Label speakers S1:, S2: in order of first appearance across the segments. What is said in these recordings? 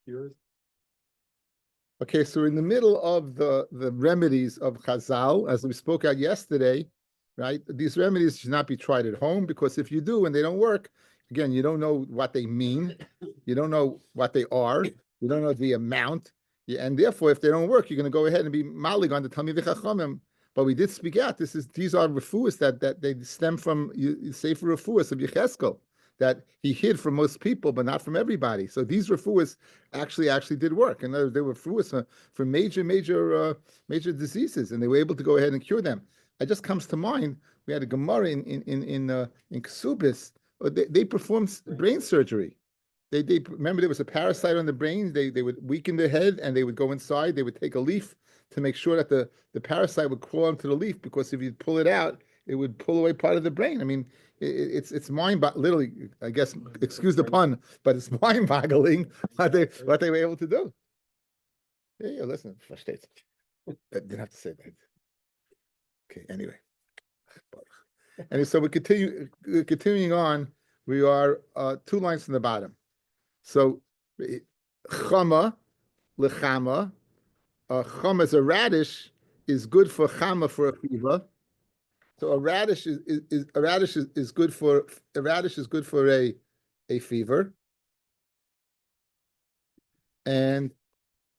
S1: cures?
S2: Okay, so we're in the middle of the remedies of Chazal, as we spoke out yesterday, right? These remedies should not be tried at home, because if you do and they don't work, again, you don't know what they mean, you don't know what they are, you don't know the amount, and therefore, if they don't work, you're going to go ahead and be malig on the Talmidei Chachamim. But we did speak out. These are refuahs that they stem from Sefer Refuahs of Yecheskel, that he hid from most people, but not from everybody. So these refuahs actually did work, and they were refuahs for major diseases, and they were able to go ahead and cure them. It just comes to mind. We had a Gemara in Ksubis. They performed brain surgery. They remember there was a parasite on the brain. They would weaken the head, and they would go inside. They would take a leaf to make sure that the parasite would crawl onto the leaf, because if you pull it out, it would pull away part of the brain. I mean, it's literally, I guess, excuse the pun, but it's mind-boggling what they were able to do. Yeah, listen, versteht. Didn't have to say that. Okay, anyway. And so we're continuing on. We are 2 lines from the bottom. So, chama, lechama. Chama is a radish, is good for chama, for a fever. So a radish is good for a fever. And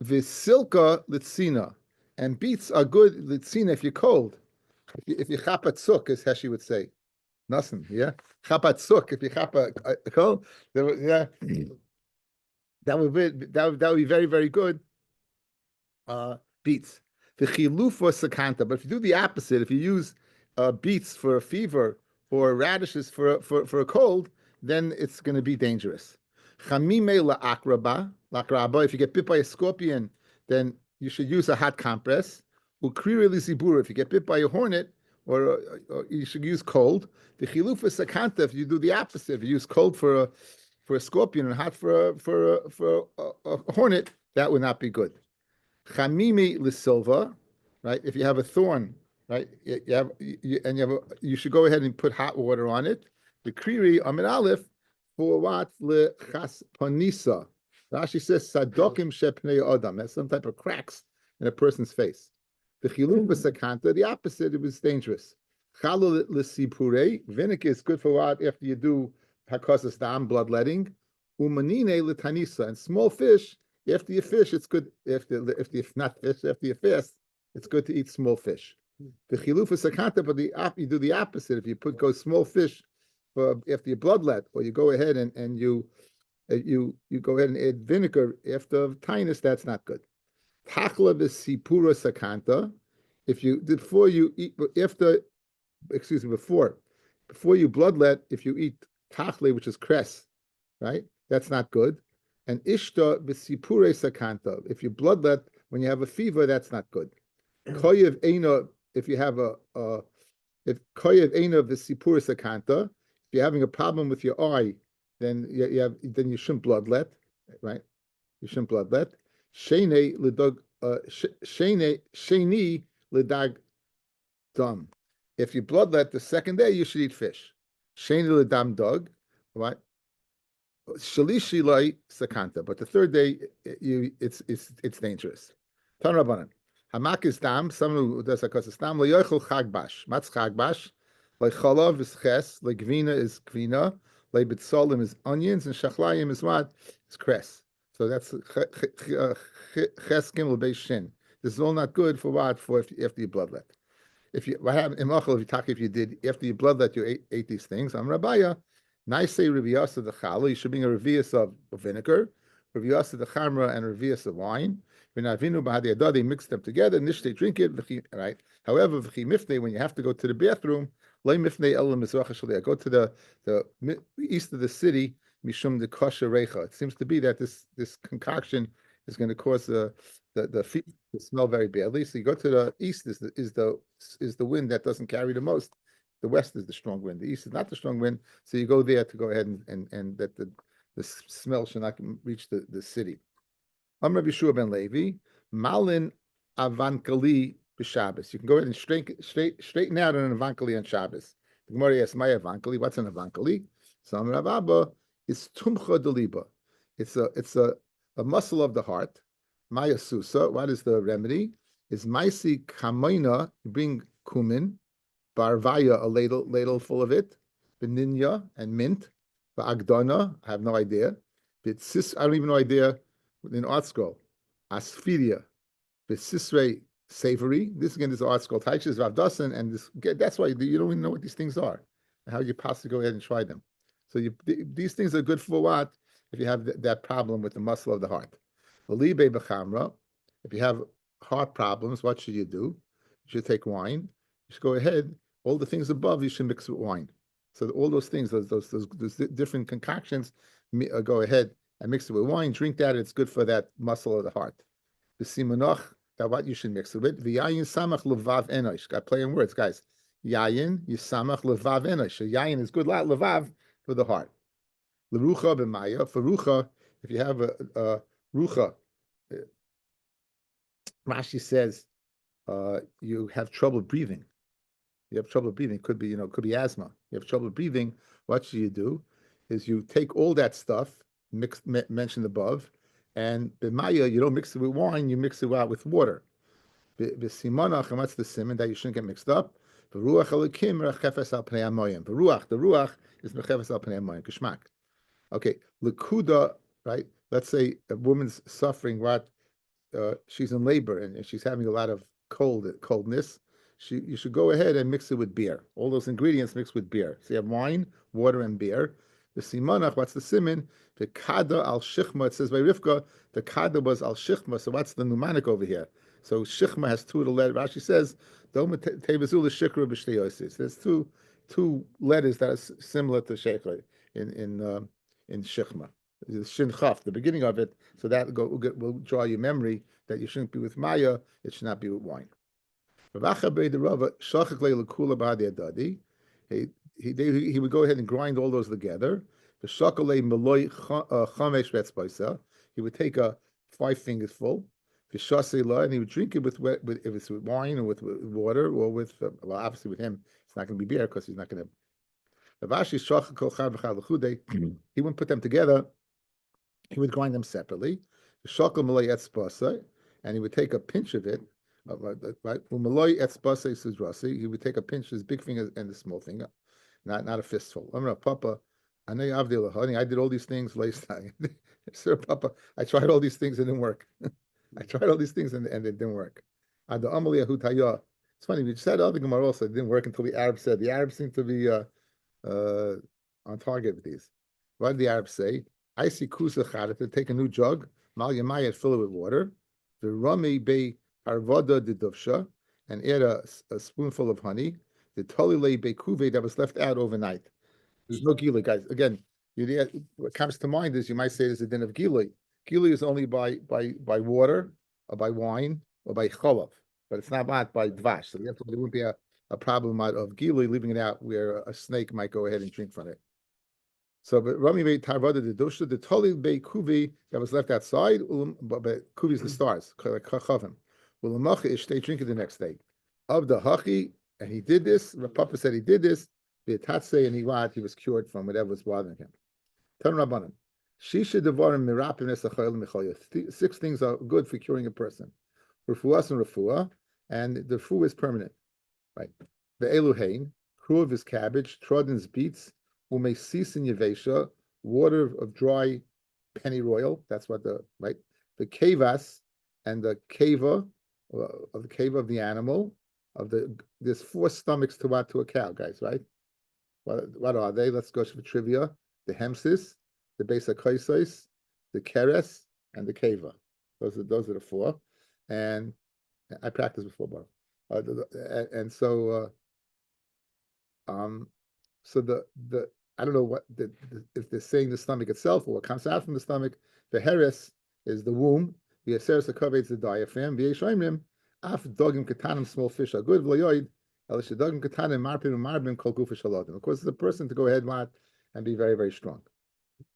S2: visilka litzina, and beets are good litzina if you're cold. If you chapa tzuk, as Heshi would say, nothing. Yeah, chapa tzuk. If you chapa cold, yeah, that would be very, very good. Beets. The chilufa sakanta. But if you do the opposite, if you use beets for a fever or radishes for a cold, then it's going to be dangerous. Chamime la'akraba. If you get bit by a scorpion, then you should use a hot compress. Ukriri lizibura. If you get bit by a hornet, or you should use cold. The chilufa sakanta. If you do the opposite, if you use cold for a scorpion and hot for a hornet, that would not be good. Chamimi lisilva, right? If you have a thorn, right, you should go ahead and put hot water on it. The kriri amid aleph for what lechas panisa. Rashi says sadokim shepnei adam. That's some type of cracks in a person's face. The chiluf sakanta, the opposite, it was dangerous. Chalul l'sipure, vinegar is good for what after you do hakosas dam, bloodletting. Umanine l'tanisa, and small fish. After you fish, it's good. After you fast, it's good to eat small fish. The chilufa sakanta, but you do the opposite. If you go small fish after you bloodlet, or you go ahead and you go ahead and add vinegar after tinus, that's not good. Tachla b'sipura sakanta. Before you bloodlet, if you eat tachle, which is cress, right? That's not good. And ishta b'sipure sakanta. If you bloodlet when you have a fever, that's not good. Koyev eino, if you have if koyev eino b'sipure sakanta, if you're having a problem with your eye, then you shouldn't bloodlet, right? You shouldn't bloodlet. Sheni ledag dam. If you bloodlet the second day, you should eat fish. Sheni ledam dog, right? Shalishi lai sakanta, but the third day it's dangerous. Tan Rabbanan. Hamak is dam. Someone who does hakosas dam leyochel chagbash. Matz chagbash. Like chalav is ches. Like gvina is gvina. Like bitzolim is onions, and shachlayim is what? Is cress. So that's ches gimel beis shin. This is all not good for what? For after you bloodlet. If you did after you bloodlet, you ate these things. I'm Rabbi. Nice reviasa the challah. You should bring a revias of vinegar, reviasa the chamra, and a revias of wine. They mix them together. Nish they drink it. Right. However, when you have to go to the bathroom, go to the east of the city. Mishum the kosher recha. It seems to be that this concoction is going to cause the feet to smell very badly. So you go to the east is the wind that doesn't carry the most. The west is the strong wind. The east is not the strong wind. So you go there to go ahead and that the smell should not reach the city. Rabbi Yeshua ben Levi, Malin Avankali b'Shabbos. You can go ahead and straighten out an Avankali on Shabbos. The Gemara asks, "My Avankali, what's an Avankali?" So Rav Abba is Tumcha Deliba. It's a a muscle of the heart. Maya susa. What is the remedy? Is maisi kamoina. You bring cumin, barvaya, a ladle full of it, beninya and mint, agdana. I have no idea. Bitsis. I don't even know idea in art scroll. Asphidia. Bisisre savory. This again is art scroll. Taichas Ravdasan, and this. That's why you don't even know what these things are, and how you possibly go ahead and try them. So these things are good for what? If you have that problem with the muscle of the heart. Libe bechamra. If you have heart problems, what should you do? You should take wine. You should go ahead. All the things above you should mix with wine. So all those things, those different concoctions, go ahead and mix it with wine. Drink that. It's good for that muscle of the heart. The simonach, that what you should mix it with. V'yayin samach levav enosh. Got play on words, guys. Yayin yisamach levav enosh. So yayin is good levav for the heart. Lerucha b'maya. For rucha, if you have a rucha, Rashi says you have trouble breathing. You have trouble breathing. Could be asthma. You have trouble breathing. What should you do? Is you take all that stuff mentioned above, and b'maya, you don't mix it with wine. You mix it out with water. B'simonach, and what's the simon that you shouldn't get mixed up? V'ruach elokim rechefes al pnei hamoyim. The ruach is rechefes al pnei hamoyim. Kishmak. Okay, lekuda, right? Let's say a woman's suffering, what? She's in labor and she's having a lot of coldness. You should go ahead and mix it with beer. All those ingredients mixed with beer. So you have wine, water, and beer. The simonach, what's the siman? The kada al shichma. It says by Rivka, the kada was al shichma. So what's the mnemonic over here? So shichma has two of the letters. Rashi says, there's two letters that are similar to shekha in shichma. Shin chaf, the beginning of it. So that will draw your memory that you shouldn't be with maya. It should not be with wine. He would go ahead and grind all those together. He would take a 5 fingers full, and he would drink it with if it's with wine or with water or with obviously with him it's not going to be beer because he's not going to. He wouldn't put them together. He would grind them separately. And he would take a pinch of it. Right? He would take a pinch, his big finger and the small finger, not a fistful. I'm not Papa. I know you have the honey. I did all these things last time. Sir, Papa, I tried all these things and it didn't work. I tried all these things and it didn't work. It's funny, we just had other Gemara also. It didn't work until the Arabs said. The Arabs seem to be on target with these. What did the Arabs say? I see kusa to take a new jug, mal yamayat, fill it with water, the rami be Avodah the dufsha, and add a spoonful of honey. The tolile be kuve that was left out overnight. There's no gilui, guys. Again, what comes to mind is you might say there's a din of gilui. Gilui is only by water or by wine or by cholav, but it's not by dvash. So therefore, there wouldn't be a problem out of gilui leaving it out where a snake might go ahead and drink from it. So, but Rami made Tarvada the Dosha, the Toli Bei Kuvi that was left outside, but Kuvi is the stars, like Chachavim. Well, Lamacha is they drink it the next day. Of the Hachi, and he did this, Papa said he did this, the Tatsei and he was cured from whatever was bothering him. Tan Rabbanan. Shisha Devarim Mirapim Nesachayel Mechoyah. 6 things are good for curing a person. Refuas and Refuah, and the refuah is permanent. Right. The Eluhain, crew of his cabbage, Trodden's beets, Ume Sisin Yevesha, water of dry pennyroyal. That's what the kavas and the kava of the kava of the animal there's 4 stomachs to a cow, guys, right? What are they? Let's go for trivia. The hemsis, the besa kaisos, the keres, and the kava. Those are the 4. And I practiced before, but and so so the I don't know what if they're saying the stomach itself or what comes out from the stomach. The heres is the womb. The aseres is the diaphragm. The yeshayimim af dogim katanim, small fish are good. V'loyoid elish dogim katanim marpim marbim kol gufa shalotim. Of course, it's a person to go ahead and be very, very strong.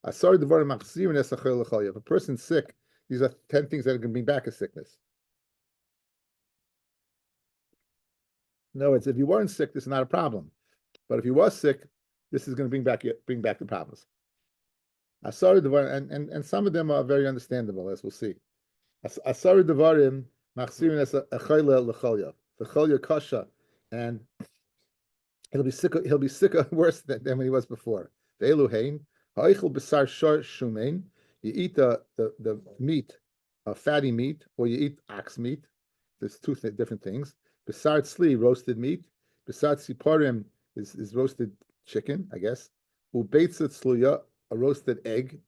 S2: Asar devarim machzirin esachel l'chol. If a person's sick, these are 10 things that are going to bring back a sickness. No, it's if you weren't sick, this is not a problem. But if you was sick, this is going to bring back the problems. Asar Devarim, and some of them are very understandable, as we'll see. Asar Devarim, Machzirin as a Chayla L'Cholya. The Cholya Kasha, and he'll be sicker worse than when he was before. The Eluhain, Ha'ichel B'sar Shar Shumain, you eat the meat, fatty meat, or you eat ox meat. There's two different things. B'sar Tzli, roasted meat. B'sar Tziparim is roasted chicken, I guess. Ubeitza Tzluya, a roasted egg.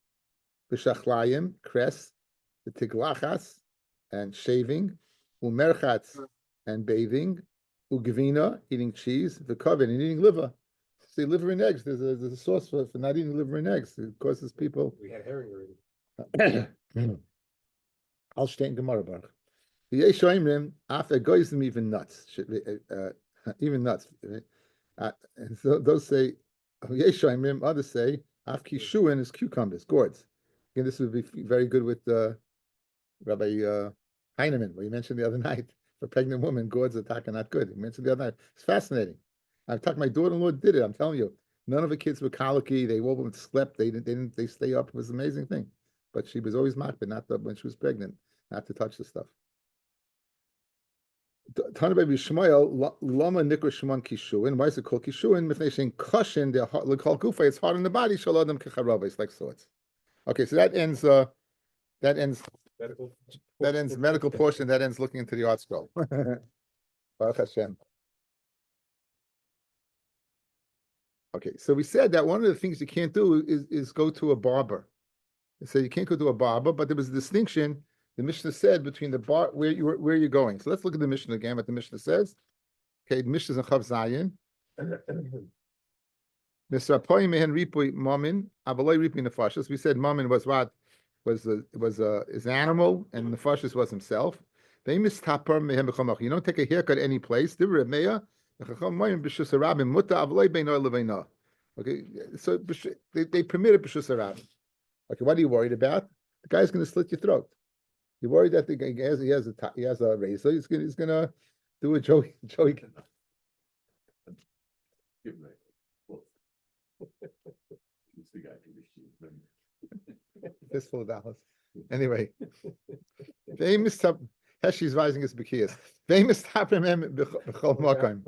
S2: B'shachlayim, cress. The tiglachas, and shaving. Umerchatz, and bathing. Ugvina, eating cheese. V'koven, and eating liver. See, liver and eggs. There's a source for not eating liver and eggs. It causes people.
S1: We had herring already.
S2: Al Shtein Gemara Baruch. Yesh Oimrim, after goyim even nuts, even nuts. And so those say, Yesh Oimrim, others say, af kishuin is cucumbers, gourds. Again, this would be very good with Rabbi Heinemann, where you mentioned the other night. For a pregnant woman, gourds are not good. You mentioned the other night. It's fascinating. I've talked. My daughter-in-law did it. I'm telling you, none of the kids were colicky. They all slept. They didn't. They stay up. It was an amazing thing. But she was always mocked, but not when she was pregnant, not to touch the stuff. Tana Baby Shmuel, Lama Nikra Shimon Kishuin. Why is it called Kishuin? If they're saying cushion, they're called Gufa. It's hard on the body. Shalom Kecharava. It's like swords. Okay, so that ends. Medical portion. That ends looking into the art scroll. Baruch Hashem. Okay, so we said that one of the things you can't do is go to a barber. So you can't go to a barber, but there was a distinction the Mishnah said between the bar where you're going. So let's look at the Mishnah again. What the Mishnah says. Okay, the Mishnah is in Chav Zayin. Misrapoy mehen ripui mamin avaloi ripui nefashos. We said mamin was what was is animal, and nefashos was himself. They mistaper mehem b'chomach. You don't take a haircut any place. Okay, so they permitted b'shus harabim. Okay, what are you worried about? The guy's going to slit your throat. You're worried that the guy he has a razor. He's going to do a Joey. Fistful of dollars. Anyway, famous Heshi's rising his bekias. Famous tapim b'chol makom.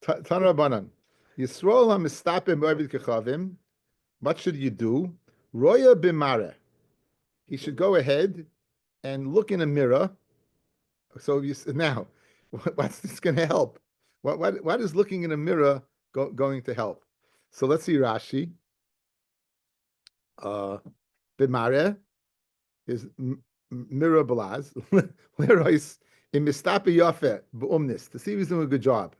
S2: Tan Rabbanan. Yisrael ha-mistapim b'ovid kechavim. What should you do? Roya b'mare. He should go ahead and look in a mirror. So now, what's this going to help? What is looking in a mirror going to help? So let's see Rashi. B'mare is mirror balaz. Lerois in mistape yafe b'umnis to see if he's doing a good job.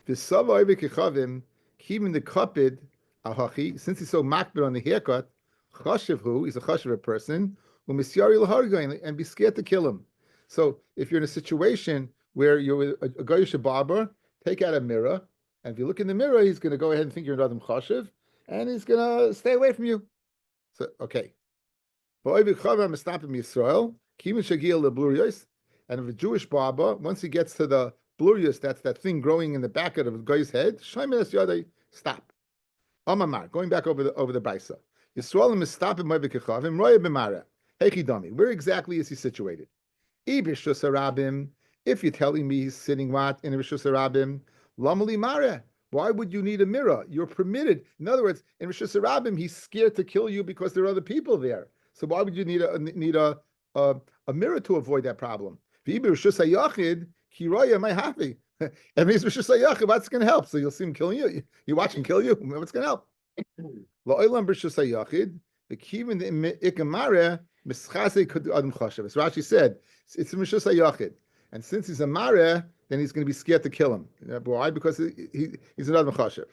S2: V'sava oivik kechavim keeping the kapid ahachi since he's so makbid on the haircut. Chashiv he's a chashiv person. U'misyari l'hargain and be scared to kill him. So if you're in a situation where you're with a goyish barber, take out a mirror, and if you look in the mirror, he's going to go ahead and think you're another chashiv, and he's going to stay away from you. So okay. And if a Jewish barber, once he gets to the blurius, that's that thing growing in the back of the guy's head, stop. Amamar, going back over the Baisa. Where exactly is he situated? If you're telling me he's sitting what in a Rishus Harabim, Lamali Mare. Why would you need a mirror? You're permitted. In other words, in Rishus Harabim, he's scared to kill you because there are other people there. So why would you need a mirror to avoid that problem? And if he's Rishus Hayachid, what's going to help? So you'll see him killing you. You watch him kill you. What's going to help? The kivin the ikamare mischase could adam chashav. As Rashi said, it's a Rishus Hayachid, and since he's a mare, then he's going to be scared to kill him. Why? Because he's another chashav.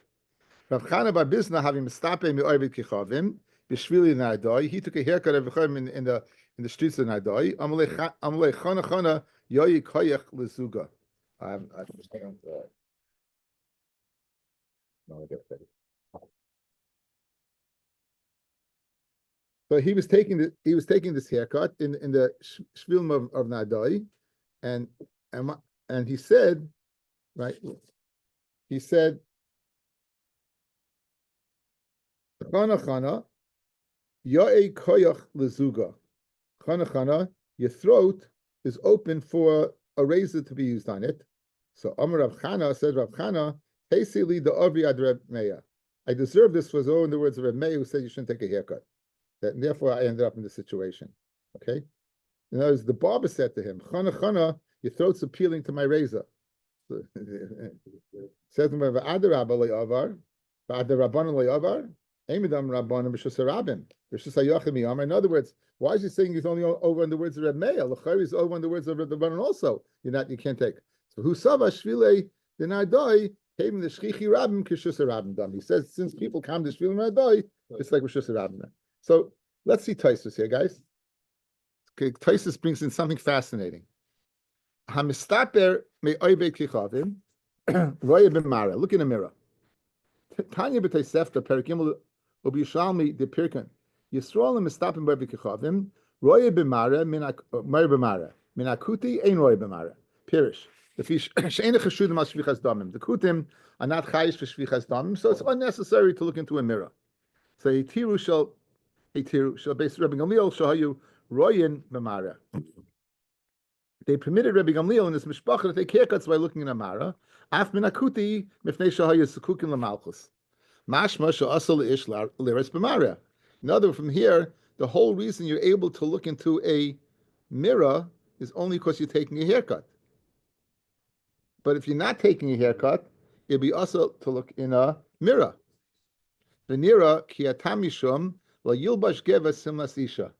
S2: Rav Chana bar Bizna having mistape me'ovid kichavim b'shvili nardoi. He took a haircut of Chachamim in the streets of Nardoi. Amalei chana yoyi koyach lezuga. I don't no, I get that. So he was taking this haircut in the shvilm of Nardoi, and he said, right? He said, Chana, Ya'e koyach lezuga. Chana chana, your throat is open for a razor to be used on it. So Amar Rav Chana said, Rav Chana, Pesili the Avi ad Reb Meir. I deserve this for in the words of Reb Meir, who said you shouldn't take a haircut. And therefore I ended up in this situation. Okay? In other words, the barber said to him, Chana chana, your throat's appealing to my razor. Says to him, V'adar Rabba le'avar, V'adar Rabbanan le'avar, Emidam Rabbanan b'shus harabim, b'shus hayachim yamar. In other words, why is he saying he's only over in the words of Reb Meir? L'chayr is over in the words of Reb Rabbanan also. You can't take. So who sava shvilei denadoi came the shchichi rabim k'shus harabim dam. He says since people come to shvilei denadoi, it's like b'shus harabim. So let's see Taisus here, guys. Okay, Taisus brings in something fascinating. Hamistaper me oibet kichavim roya b'mara. Look in the mirror. Tanya b'teisefta perikimul ubiyishalmi de pirkan. Yisrael mistapim oibet kichavim roya b'mara mar b'mara minakuti ein roya b'mara. Pirish. The fish she'ena chashudim al shvichas damim. The kutim are not chayish for shvichas damim, so it's unnecessary to look into a mirror. So itiru shall base Rabbi Gamliel shahayu royin b'mara. They permitted Rabbi Gamliel in this mishpacha to take haircuts by looking in a mara. Af minakuti mifnei shahayu sukukin lamalchus. Mashma she'asal ish liris b'mara. In other words, from here, the whole reason you're able to look into a mirror is only because you're taking a haircut. But if you're not taking a haircut, it'd be also to look in a mirror. V'nira ki atam mishum la yilbash geva simlas isha.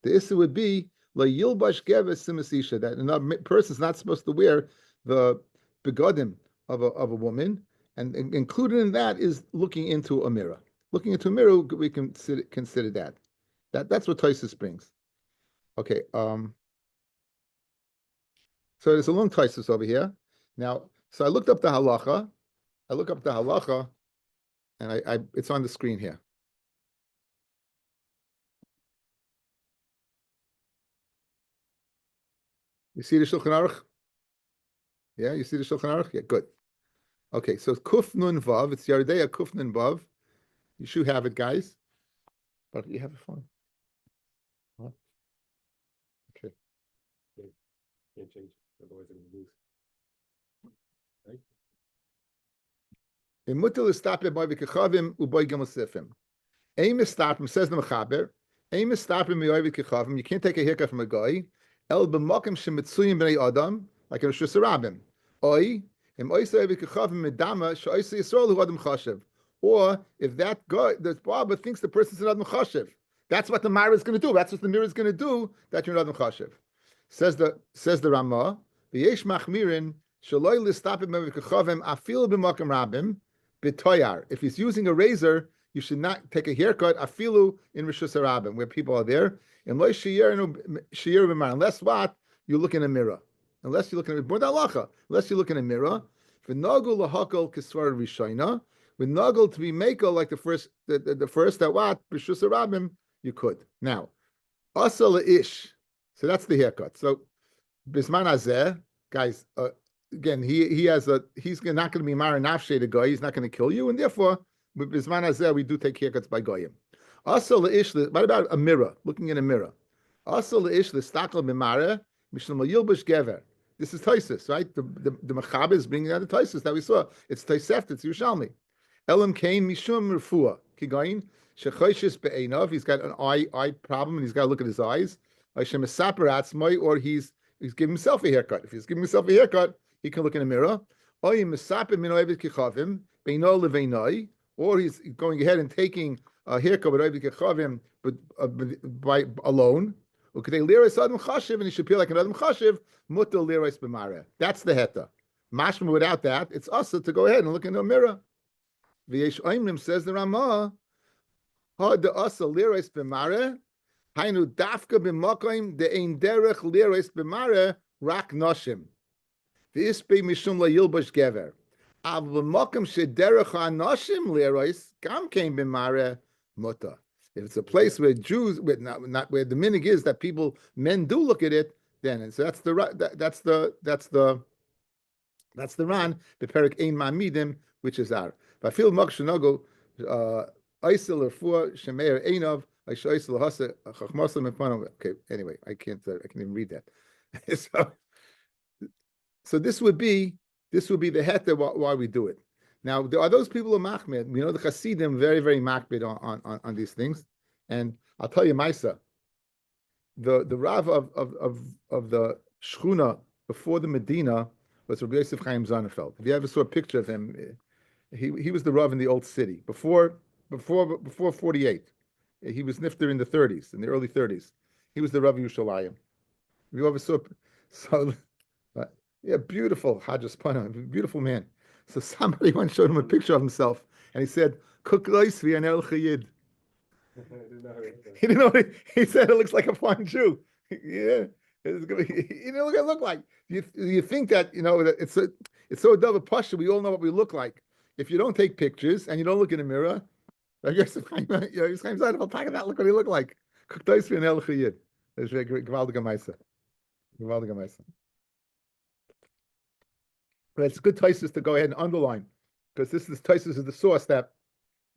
S2: The issue would be la yilbash geva simlas isha, that another person's not supposed to wear the begodim of a woman, and included in that is looking into a mirror. Looking into a mirror, we can consider that. That's what Taisus brings. Okay. So there's a long Taisus over here. Now, so I looked up the halacha. And it's on the screen here. You see the Shulchan Aruch? Yeah, you see the Shulchan Aruch? Yeah, good. Okay, so Kuf Nun Vav, it's Yardeya Kuf Nun Vav. You should have it, guys. But you have a phone. Huh? Okay.
S1: Can't change, otherwise I'm gonna lose. Right?
S2: Imutil istapim boy v'kechavim uboy gemosifim. Aim istapim, says the Mechaber. Aim istapim boy v'kechavim. You can't take a haircut from a guy. El b'mokim shemitzuyim b'nei adam, like in Rosh Hashanah. Oy im oysay v'kechavim medama she'oysay Yisrael hu adam chashev. Or if that guy, the barber thinks the person's an adam chashev, that's what the mirror is going to do. That's what the mirror is going to do. That you're an adam chashev. Says the Ramah. V'yesh machmirin shaloi listapim v'kechavim afil b'mokim rabim. B'toyar. If he's using a razor, you should not take a haircut. Afilu in Rosh Hashanah, where people are there. Unless what you look in a mirror. Unless you look in a mirror. Unless you look in a mirror. V'nagul lahakol kisvar rishayna. With nagul to be makel like the first that what Rosh Hashanah you could. Now, asal ish. So that's the haircut. So bisman azeh, guys. Again, he's not going to be Mara Nafshe the guy. He's not going to kill you, and therefore, with Bisman Azeh, we do take haircuts by goyim. Also, what about a mirror? Looking in a mirror. Also, leish l'stakal b'mara mishlam yilbush gever. This is Taisus, right? The Mechaber is bringing out the Taisus that we saw. It's Taiseft. It's Yerushalmi. Elam kain mishum refuah kigayin shechoshis be'einav. He's got an eye problem, and he's got to look at his eyes. Or he's giving himself a haircut. If he's giving himself a haircut, he can look in a mirror. Or he's going ahead and taking a haircut but by alone. And he should appear like an adam chashiv. That's the heta. Mashma without that, it's also to go ahead and look into a mirror. V'yesh oimnim, says the Ramah, the asa lirais b'mare hainu dafka b'makoim de ein derech lirais b'mare rak noshim. V'ispe mishum la yilbash gever. Av b'makom shederech ha'noshim lirais gam kein b'mare muta. If it's a place where Jews, not where the minig is that men do look at it, then and so that's the Ran beperik ein ma'amidim, which is our. V'afil mak shenogo oisel erfua shemeir einov Okay, anyway, I can't even read that. So, so this would be the heter why we do it. Now, there are those people who are machmir. We know the Hasidim very, very machmir on these things. And I'll tell you, Maisa, the Rav of the Shchuna before the Medina was Rabbi Yosef Chaim Zonderfeld. If you ever saw a picture of him, he was the Rav in the old city before 48. He was nifter in the 30s, in the early 30s. He was the Rav Yushalayim. If you ever saw, so yeah, beautiful Hajas Pana, beautiful man. So somebody once showed him a picture of himself, and he said, "Cook loisvi an el chayid." He didn't know. He said it looks like a fine Jew. Yeah, it's gonna be, you know what I look like. You think that that it's so double pasha. We all know what we look like. If you don't take pictures and you don't look in the mirror, I guess Look what he look like. Cook loisvi an el chayid. It's very gewaltige Meise. Gewaltige Meise. But it's good Taisus to go ahead and underline, because this Taisus is the source that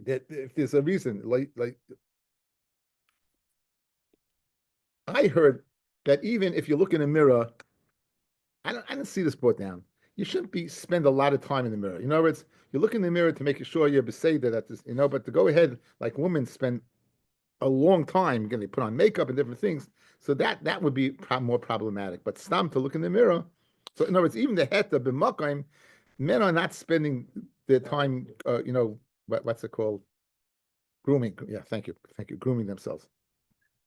S2: if there's a reason, like I heard that even if you look in a mirror, I don't see this brought down. You shouldn't spend a lot of time in the mirror. In other words, you look in the mirror to make sure you're beseder that this, but to go ahead like women spend a long time, again, they put on makeup and different things, so that would be more problematic. But stam to look in the mirror. So in other words, even the heta b'makayim, men are not spending their time, what's it called? Grooming. Yeah, thank you, grooming themselves.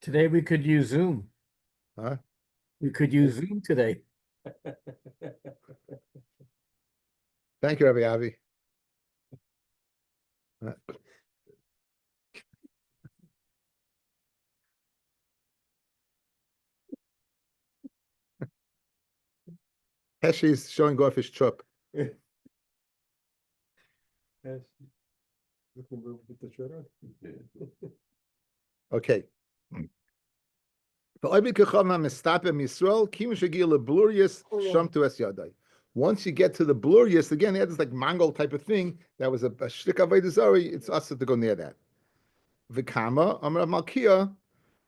S3: Today we could use Zoom.
S2: Huh?
S3: We could use Zoom today.
S2: Thank you, Rabbi Avi. Heshi's showing off his chop. Okay. Once you get to the blurious, again, they had this like Mongol type of thing that was a shtik avodah zarah. It's us to go near that. V'kama amar Malkia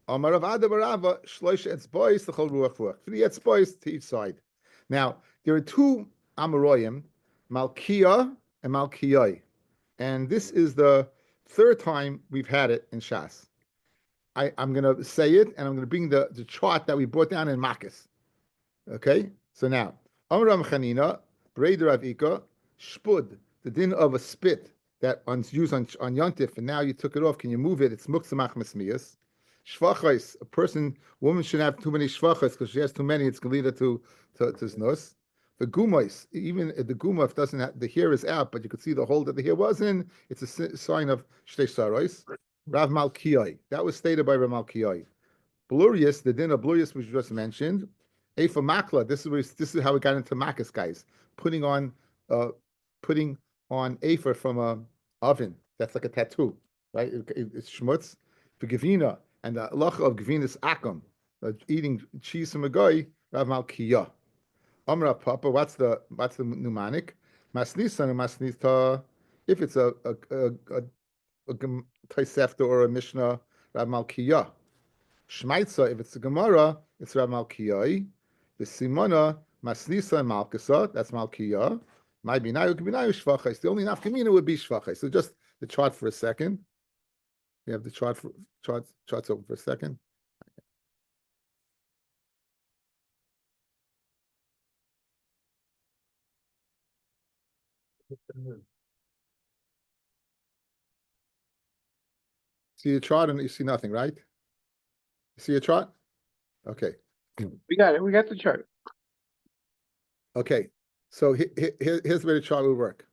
S2: amar Avodah barava shloisha etzbois l'chol ruach ruach. 3 etzbois to each side. Now there are 2 Amoroyim, Malkia and Malkiyai, and this is the 3rd time we've had it in Shas. I'm going to say it, and I'm going to bring the chart that we brought down in Makis. Okay? So now, Amram Chanina, Breder Avika, Shpud, the din of a spit that was used on Yontif, and now you took it off. Can you move it? It's Muktzamach Mesmias. Shvachais, woman shouldn't have too many shvachais, because she has too many, it's going to lead her to znus. The gumais, even the guma, if doesn't have, the hair is out, but you could see the hole that the hair was in, it's a sign of shtei sarais. Rav Malkiyai, that was stated by Rav Malkiyai. Blurius, the din of blurius which we just mentioned. Efa makla, this is how we got into makas, guys. Putting on ephah from a oven. That's like a tattoo, right? It's shmutz. For gevina, and the halacha of gevinas akum, eating cheese from a guy. Rav Malkiyah. Amra Papa, what's the mnemonic? Masnisa and masnita. If it's a Tosefta or a Mishnah, Rav Malkiyah. Shmaitza, if it's a Gemara, it's Rav Malkiyah. The Simona, Masnisa and Malkasa, that's Malkiyah. My binayu shvachais. The only nafkamina would be shvachais. So just the chart for a second. You have the charts open for a second. See your chart and you see nothing, right? You see your chart? Okay.
S4: We got it. We got the chart.
S2: Okay. So here's where the chart will work.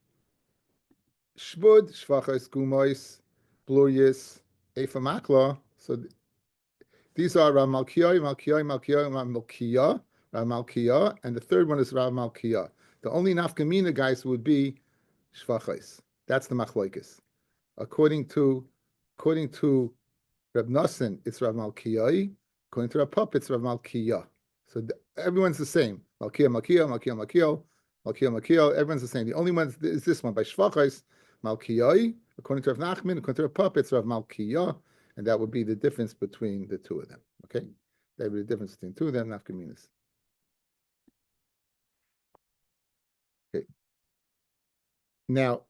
S2: Shvud, Shvachos, Gumois, Blurius, Efa Makla. So these are Rav Malkiyah, Rav Malkiyah, and the 3rd one is Rav Malkiyah. The only nafkamina, guys, would be Shvachos. That's the machlokes. According to Reb Nosson, it's Rav Malkiyah. According to Rav Papa, it's Rav Malkiyah. So everyone's the same. Malkiyah. Everyone's the same. The only one is this one by Shvachos, Malkiyah. According to Rav Nachman, according to Rav Papa, it's Rav Malkiyah. and that would be the difference between the two of them. Okay, that would be the difference between two of them, nafkaminas. Okay. Now,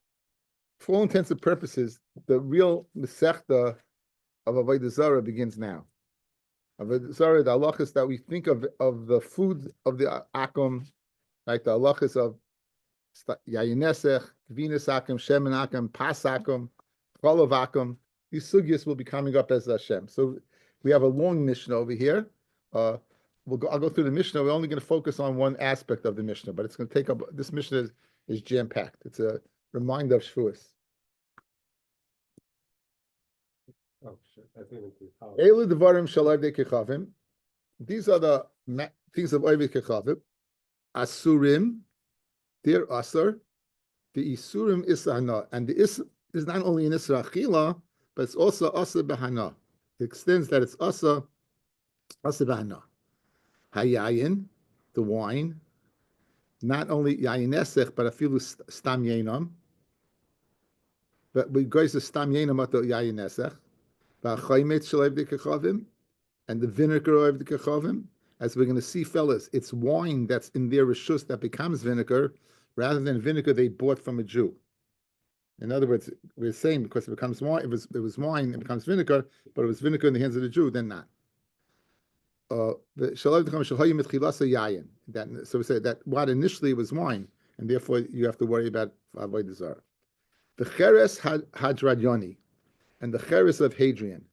S2: for all intents and purposes, the real Masechta of Avodah Zorah begins now. Avodah Zorah, the halachas that we think of the food of the akum, right? The halachas of yayinesech, gvinas akum, shemen akum, pas akum, cholav akum. These sugyas will be coming up as Hashem. So we have a long Mishnah over here. I'll go through the Mishnah. We're only going to focus on one aspect of the Mishnah, but it's going to take up. This Mishnah is jam packed. It's a reminder of Shavuos.
S1: Oh, shit. I think it's how.
S2: Elu devarim shalav de kechavim. These are the things of Oived Kechavim. Asurim, they're asur. The isurim is hana, and the is not only in Isra Achila, but it's also asur behana. It extends that it's asur behana. Hayayin, the wine, not only yayin esech, but afilu stam yenam. But we go to stam yenam at the yayin esech. V'achaymet shalav de kechavim. And the vinegar of the kechavim, as we're going to see, fellas, it's wine that's in their reshus that becomes vinegar, rather than vinegar they bought from a Jew. In other words, we're saying because it becomes wine, it was wine, it becomes vinegar, but it was vinegar in the hands of the Jew, then not. So we say that what initially was wine, and therefore you have to worry about avodah zarah. The cheres hadradyoni, and the cheres of Hadrian.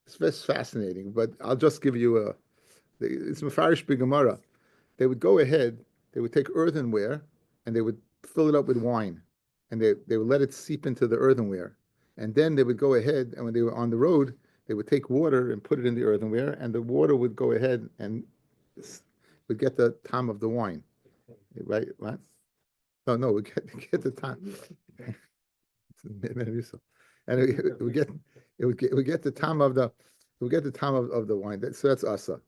S2: It's very fascinating, but I'll just give you it's Mefarish B'Gemara. They would go ahead, they would take earthenware, and they would fill it up with wine, and they would let it seep into the earthenware. And then they would go ahead, and when they were on the road, they would take water and put it in the earthenware, and the water would go ahead and would get the time of the wine. Right? What? No, we get the time. And it would get the time of the wine. So that's asa.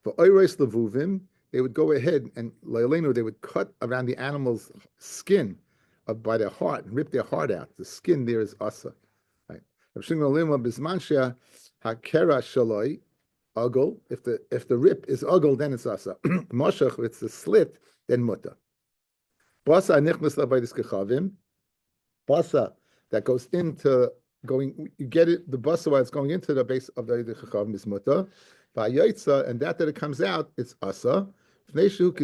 S2: For oiros levuvim, they would go ahead and they would cut around the animal's skin by their heart and rip their heart out. The skin there is asa. Right. If the rip is ugel, then it's asa. Moshach, if it's a slit, then muta. Basa nichnas labayis kechavim. Basa that goes into you get it, the basa while it's going into the base of the chachavim is muta, and that it comes out, it's asa. Because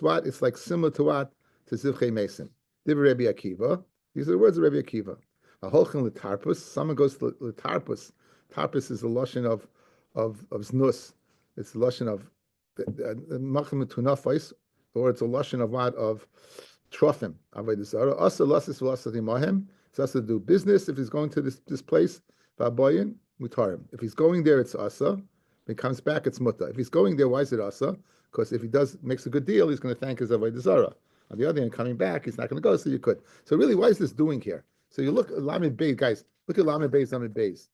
S2: what? It's like similar to what? To zivchei mesim. Rabbi Akiva. These are the words of Rabbi Akiva. A holchin letarpus. Someone goes to letarpus. Tarpus is the lashon of znus. It's the lashon of machem tunafais, or it's a lashon of what? Of trofim. Avodah zarah. Asa lasis v'lasati mahem. So has to do business. If he's going to this place, v'aboyin mutarim. If he's going there, it's asa. If he comes back, it's muta. If he's going there, why is it asa? Because if he makes a good deal, he's going to thank his avodah zarah. On the other hand, coming back, he's not going to go, so you could. So really, what is this doing here? So you look at Lamed Beis, guys. Look at Lamed Beis, Lamed Beis.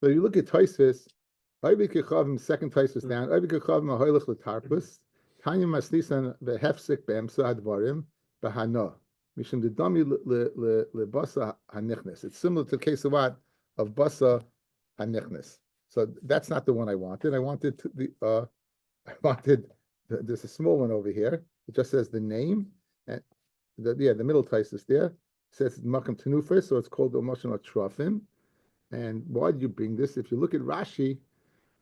S2: So you look at Tosfos, Oived Kechavim, second Tosfos down. Oived Kechavim ahoylech letarpus, Tanya masnisan behefsik beemsa hadvarim behana mishum dedami lebasa hanichnes. It's similar to the case of what? Of basa hanichnes. So that's not the one I wanted. I wanted there's a small one over here. It just says the name and the middle Tosfos there. It says makam tenufer, so it's called the emotional trofim. And why do you bring this? If you look at Rashi,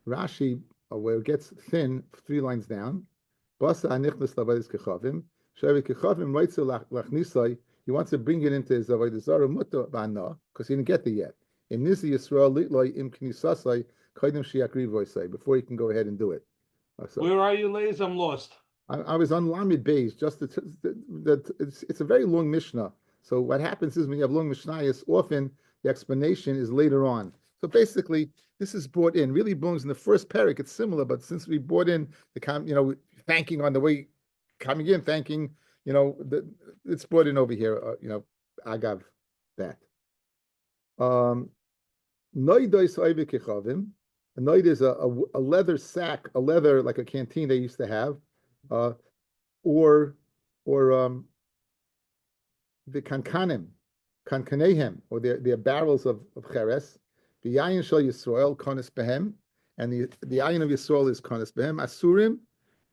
S2: where it gets thin, 3 lines down, Basa anichnas lavayis kechavim, shevi kechavim raitzu lachnisai. He wants to bring it into his avodah zarah muta bana because he didn't get there yet. In Nisi Yisrael litloi im knisasai kaidem shiakri voisai before he can go ahead and do it.
S5: Where are you, ladies? I'm lost.
S2: I was on Lamed Beis. It's a very long Mishnah. So what happens is when you have long Mishnayos, often the explanation is later on. So basically, this is brought in. Really belongs in the first parak. It's similar, but since we brought in the thanking on the way coming in, thanking, it's brought in over here. Agav that. Noidos oive kechavim. A noid is a leather sack, a leather like a canteen they used to have, or the kankanehem, or their barrels of cheres. The yayin shel Yisrael konis behem, and the yayin of Yisrael is konis behem. Asurim,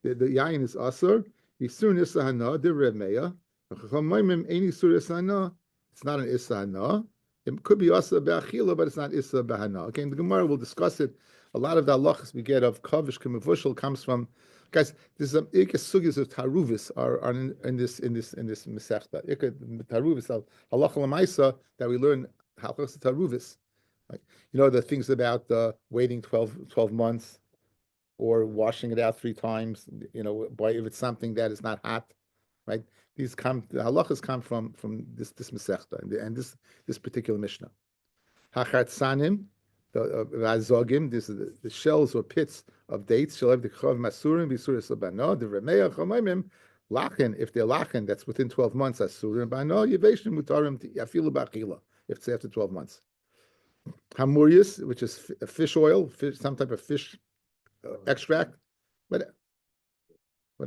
S2: the yayin is asur. Yisur nisahana de remeya. Chachamimim ein yisur nisahana. It's not an isahana. It could be asa be'achila, but it's not issa behana. Okay, in the Gemara we'll discuss it. A lot of the halachas we get of kavish kemivushal comes from, guys. There's some sugis of taruvis are in this mesechta. Taruvis halacha lemaisa that we learn halachas taruvis, like the things about waiting 12 months or washing it out 3 times. If it's something that is not hot, right? The halachas come from this mesechta and this particular mishnah. Hachatzanim, the azogim, this is the shells or pits of dates. Shall have the chav masurim b'suris labano. The remeya chamayim lachen, if they're lachen, that's within 12 months. Asurim bano yiveshim mutarim afilu b'achila if it's after 12 months. Hamurius, which is fish oil, some type of fish extract. What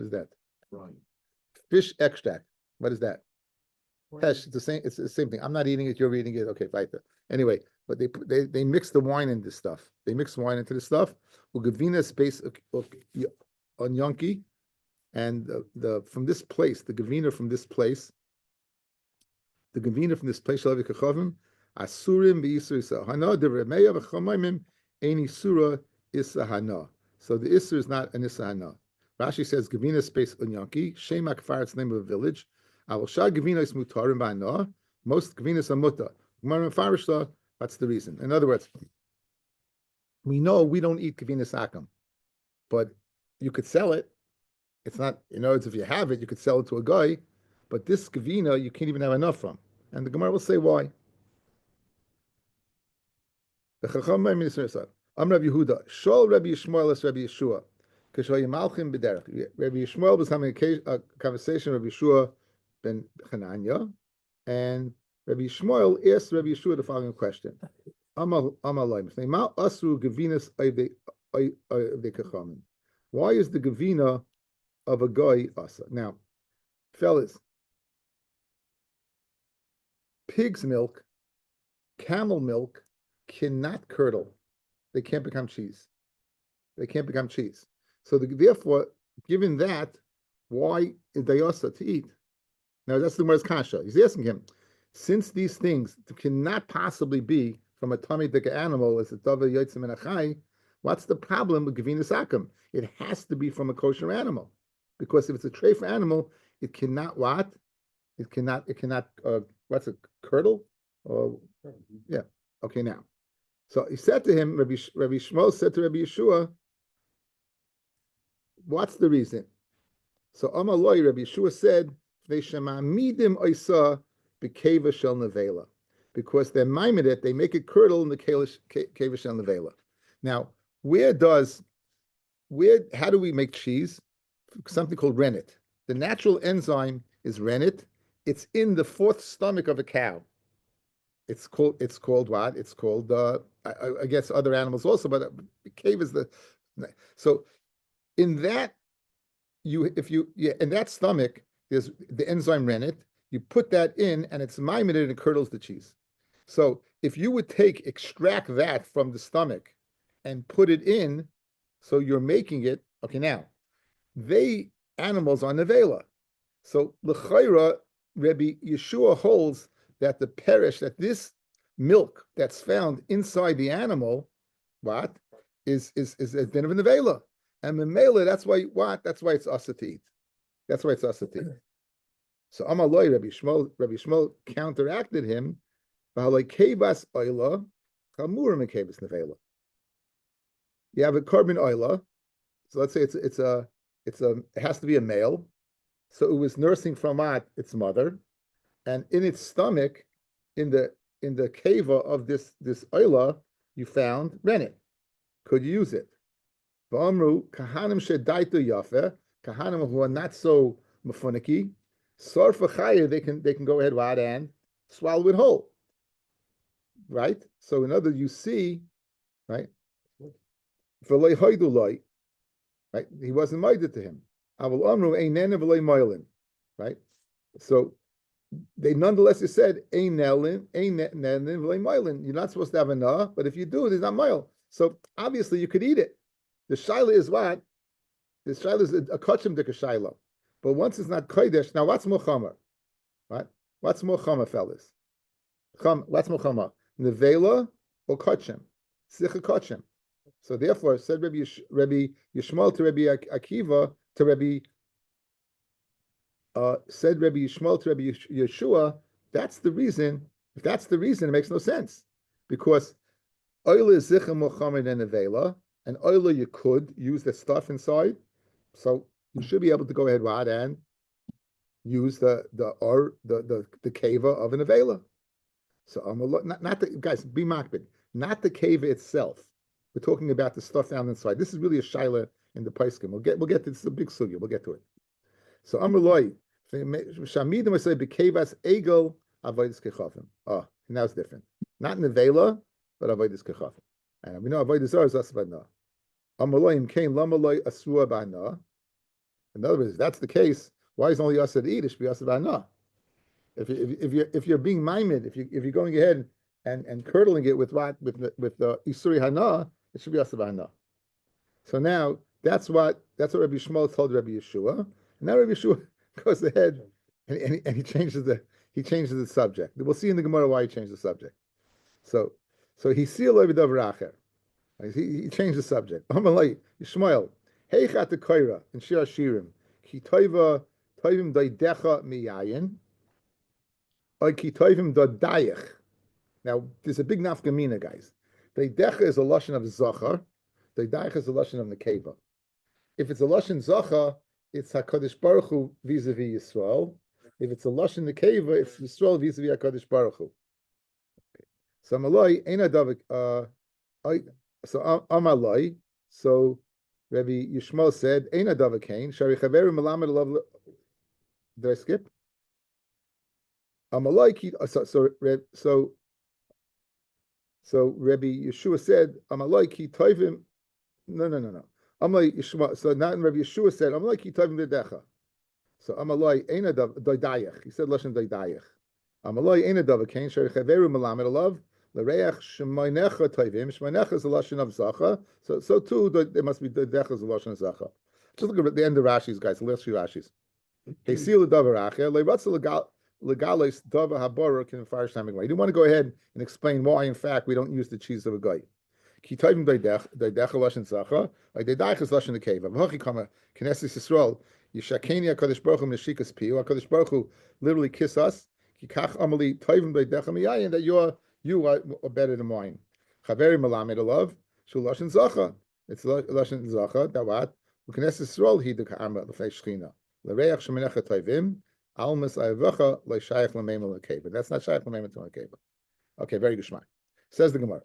S2: is that?
S1: Right.
S2: Fish extract. What is that? It's the same. It's the same thing. I'm not eating it. You're eating it. Okay, right there. Anyway, but they mix the wine in this stuff. They mix wine into this stuff. Ugavina space on Yonki, and the from this place, the gavina from this place, Shalavi Kachavim, Asurim b'Yisur Hana de Remeya v'Chamayim Eini Surah Isahana. So the Isur is not an Isahana. Rashi says Gavina space Unyanki, Shem Akfar, it's the name of a village. Avosha Gavina is Mutarim Ba'ana. Most Gavinas are Mutta. Gemara Mefarishla, that's the reason. In other words, we know we don't eat Gavina Sakam, but you could sell it. It's not, in other words, if you have it, you could sell it to a guy, but this Gavina you can't even have enough from. And the Gemara will say why. The Chacham Am Rabbi Yehuda, Shol Rabbi Yishmael as Rabbi Yeshua. Rabbi Yishmael was having a conversation with Rabbi Yeshua ben Chananya, and Rabbi Yishmael asked Rabbi Yeshua the following question: why is the gavina of a guy asa? Now, fellas, pig's milk, camel milk cannot curdle. They can't become cheese. So therefore, given that, why is they also to eat? Now that's the Gemara's kasha. He's asking him, since these things cannot possibly be from a tummy-dick animal as a tava yotzim and a chai, what's the problem with gavina sakim? It has to be from a kosher animal, because if it's a treif animal, it cannot what? It cannot. What's a curdle? Yeah. Okay. Now, so he said to him, Rabbi Shmuel said to Rabbi Yeshua, what's the reason? So Amaloi, Rabbi Yeshua said, Veishemamidim oisa b'keva shel nevela, because they're maimed, they make it curdle in the keva shel nevela. Now, how do we make cheese? Something called rennet. The natural enzyme is rennet. It's in the fourth stomach of a cow. It's called what? It's called I guess other animals also, but cave is the so. In that, in that stomach, there's the enzyme rennet. You put that in, and it's maimed, and it curdles the cheese. So if you would extract that from the stomach, and put it in, so you're making it. Okay, now animals are nevela. So l'chayra, Rabbi Yeshua holds that that this milk that's found inside the animal, what is a din of a nevela. And memela, that's why it's asa to eat. That's why it's asa to eat. So Amaloi, Rabbi Shmuel counteracted him. Kevas oila, chamurim kevas nevela. You have a carbon oila. So let's say it has to be a male. So it was nursing from its mother, and in its stomach, in the keva of this oila, you found rennet. Could you use it? Ba'amru kahanim shedaitu yafe, kahanim who are not so mafuniki, sarfa chaya, they can go ahead and swallow it whole. right? So in other, you see, right? V'lei hoidu loi, right? He wasn't minded to him. Avol amru einen v'lei moilin, right? So they nonetheless said ein nelin v'lei moilin. You're not supposed to have a nah, but if you do, there's not moil. So obviously you could eat it. The shaila is what? The shaila is a kachim dika shaila. But once it's not kodesh, now what's mochamer? Right? What's mochamer, fellas? What's mochamer? Nevela or kachim? Sicha kachim. So therefore, said Rabbi Yishmael to Rabbi Akiva to Rabbi said Rabbi Yishmael to Rabbi Yeshua. That's the reason. If that's the reason, it makes no sense because oil is zicha mochamer and nevela, and oil you could use the stuff inside. So you should be able to go ahead, Rod, and use the keva of an avela. So not the guys, be makbid, not the keva itself. We're talking about the stuff down inside. This is really a shaila in the paiskim. We'll get to this is a big sugya. We'll get to it. So Amrloi, Shamidim I say bekevas egel avodas kechafim. Oh, and that's different. Not nevela, but avodas kechafim. And we know avodas Zorah is asvana. Amrloim kain lamaloi asua ba'na. In other words, if that's the case, why is only us to eat? It should be us ba'na. If you're being maimed, if you're going ahead and curdling it with the isuri hana, it should be us ba'na. So now that's what Rabbi Shmuel told Rabbi Yeshua. And now Rabbi Yeshua goes ahead and he changes the subject. We'll see in the Gemara why he changed the subject. So he sealed over the He changed the subject. Amalei Yishmael, heichat the koira in Shir Hashirim, ki toiva toivim doidecha miyayin, or ki toivim dodayich. Now there's a big nafkamina, guys. Doidecha is a lashon of zachar. Doidayich is a lashon of nekeva. If it's a lashon zachar, it's Hakadosh Baruch Hu vis-a-vis Yisrael. If it's a lashon nekeva, it's Yisrael vis-a-vis Hakadosh Baruch Hu. Okay. So Amalei ein adavik. So Amalai, so Rabbi Yishmael said, "Ein adavakain shari chaveru melamed alav." Did I skip? Amalai, so Rabbi Yeshua said, "Amalai ki tovim." No. Amalai Yishmael. So not Rabbi Yeshua said, "Amalai ki tovim dedecha." So Amalai ein adav. He said lashon doidayich. Amalai ein adavakain shari chaveru melamed alav. L'reach shemainecha tovim. Shemainecha is a lashon of zacha. So too, there must be the decha is a lashon of zacha. Just look at the end of Rashi's, guys. The last few Rashi's. He seal the davar acher. Leiratzel legales davar habara can farish timing. You don't want to go ahead and explain why, in fact, we don't use the cheese of a guy. Ki tovim doidecha lashon zacha. Doidayich is lashon nekeva. V'hochi kama knesses Yisrael yishakeni Hakadosh Baruch Hu m'neshikas piu. Hakadosh Baruch Hu literally kiss us. Ki kach amali tovim doidecha miyayin, that you are better than mine. Chaveri malamed alav shu lashon zacha. It's lashon zacha. That what? Knesses Yisrael he deka'ama l'fnei shchina. L'reach shemenecha tovim almas ayavacha le'shayach l'meimah l'keva. That's not shayach l'meimah l'keva. Okay, very good shmai. Says the Gemara.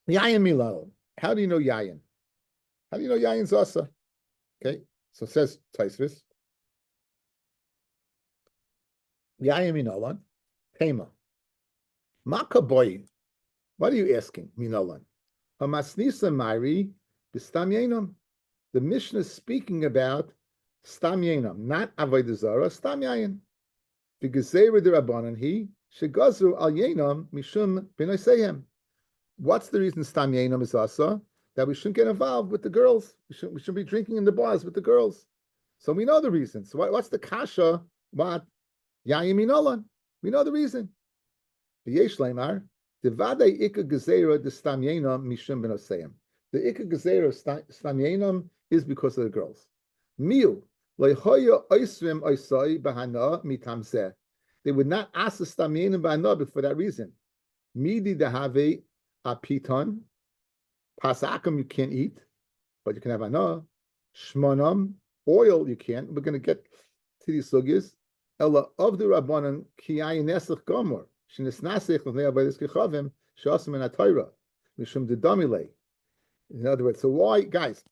S2: Yayin milal. How do you know yayin? How do you know yayin zasa? Okay, so it says Taisvis. Yayin minalan tema. Makaboy. What are you asking, minalan? Hamasnisa Mari b'stam yenam. The Mishnah is speaking about stam yenam, not avodah zarah, stam yayin. V'gezerah d'Rabbanan he shegazu al yenam mishum b'nosehem. What's the reason stam yenam is asa? That we shouldn't get involved with the girls. We shouldn't be drinking in the bars with the girls. So we know the reason. So what's the kasha? What yayin minalan? We know the reason. V'yesh leimar devadei ikka gezerah d'stam yenam mishum b'nosehem. The ikka gezerah stam yenam is because of the girls. Miu lehoya oisrim oisai bahana mitam zeh. They would not ask the stam yenam bahana for that reason. Midi dehave apiton pasakam you can't eat, but you can have ana. Shmonam oil you can't. We're going to get to these sugyas. Ella of the rabbanan kiyayin nesach gomor shenisnasech l'nei avodas kechavim she'asim en atayra mishum dedamile. In other words, so why, guys,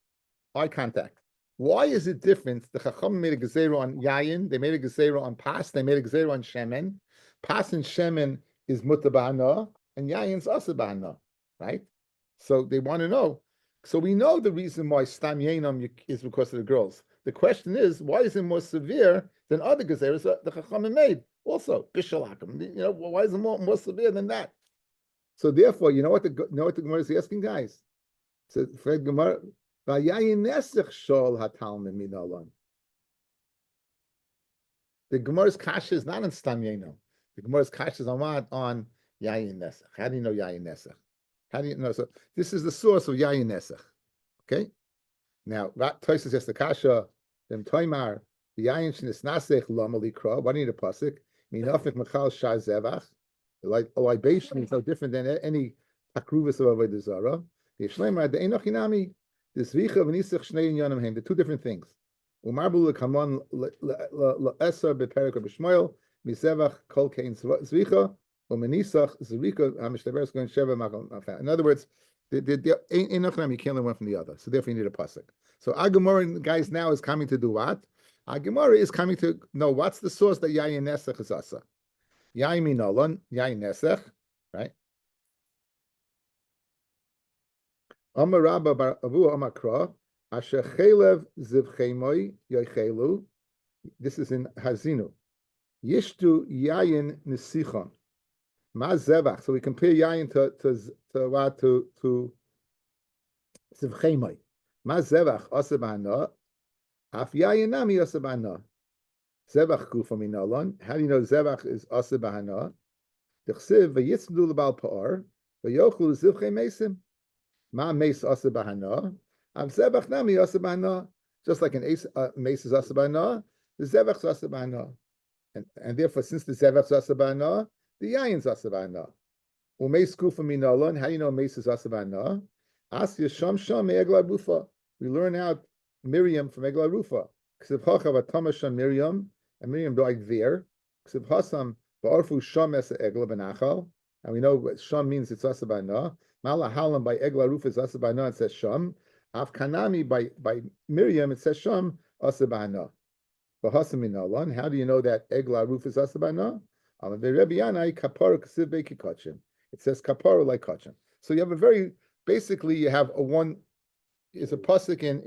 S2: eye contact. Why is it different? The Chacham made a gezerah on yayin, they made a gezerah on pas, they made a gezerah on shemen. Pas and shemen is mutabana, and yayin's also bahana, right? So they want to know. So we know the reason why stam yainam is because of the girls. The question is, why is it more severe than other gezeres the Chachamim made? Also, bishalakim. You know, why is it more severe than that? So therefore, you know what the Gemara is asking, guys? So Fred Gemara, vayayin nesech shol hatalmid minalan. The Gemara's kasha is not on stam yainam. The Gemara's kasha is on what? On yayin nesech. How do you know yayin nesech? How do you know? So this is the source of yayin nesech. Okay. Now, Tosis has the kasha. Then toimar the yayin shenis nasech lamalikra. What do you need a pasuk? Minafik machal shah zevach. Like a libation is no different than any takruvus of Avodah Zorah. The Yishleimar the enochinami the zvicha v'nisach shnei inyanim hem. The two different things. Umarbu lekamon le'eser beperik b'shmoil mizevach kol kein zvicha u'menisach zrika hamishtaberes going sheva machal. In other words, the enochinami you can't learn one from the other. So therefore you need a pasuk. So Agamora guys now is coming to do what? Agamora is coming to know what's the source that yayin nesach is asa. Yayin minolon, yayin nesech, right? Amar Rabba bar Avu Amakra, Asher Chelev Zivchemoy Yochelu. This is in Hazinu. Yishtu yayin nesichon. Ma zevach. So we compare yayin to Zivchemoy. Ma zevach asabana. Af yayin nami asabana. Zevach kufa minolon. How do you know zevach is asabana? Dechsiv v'yitzdu l'bal pa'or v'yochlu zivchei mesim. Ma meis asabana. Av zevach nami asabana. Just like an mace is asabana, the zevach is asabana. And therefore, since the zevach is asabana, the yayin is asabana. Umeis kufa minolon. How do you know mace is asabana? Asya sham sham me'egla rufa. We learn out Miriam from Egla Rufa. Ksiv hachav atamashan Miriam. And Miriam died there. Ksiv hasam ba'arfu sham es egla benachal. And we know what sham means. It's asabana. Mala halam by Egla Rufa is asabana. It says sham. Af kanami by Miriam. It says sham asabana. B'hasam minalan. How do you know that Egla Rufa is asabana? It says kapara like kachim. So you have a very basically you have a one. Is a pasuk in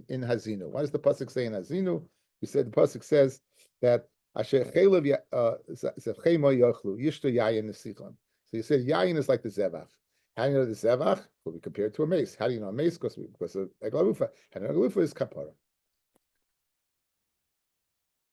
S2: Hazinu. What does the pasuk say in Hazinu? We said the pasuk says that Asher Chelev Zevchemo Yochlu Yishto Yayin Nesichon. So you said Yayin is like the Zevach. How do you know the Zevach? Well, we compare it to a mace. How do you know a mace? Because of Egla Rufa. And Egla Rufa is kapara.